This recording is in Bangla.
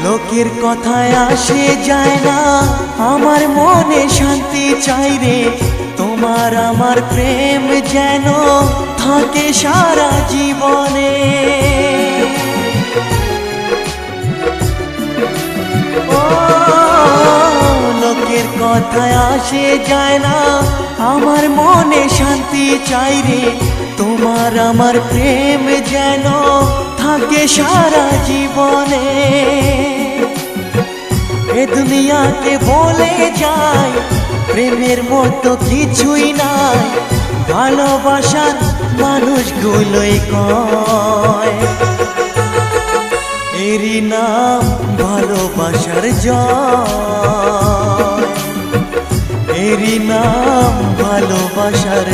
লোকের কথায় আসে যায় না, আমার মনে শান্তি চাই রে। তোমার আমার প্রেম যেন থাকে সারা জীবনে। ও লোকের কথায় আসে যায় না, আমার মনে শান্তি চাই রে। তোমার আমার প্রেম যেন থাকে সারা জীবনে। এ দুনিয়াতে বলে যায় প্রেমের মতো কিছুই নাই, ভালোবাসার মানুষগুলোই কয় এরই নাম ভালোবাসার জয়, এরই নাম ভালোবাসার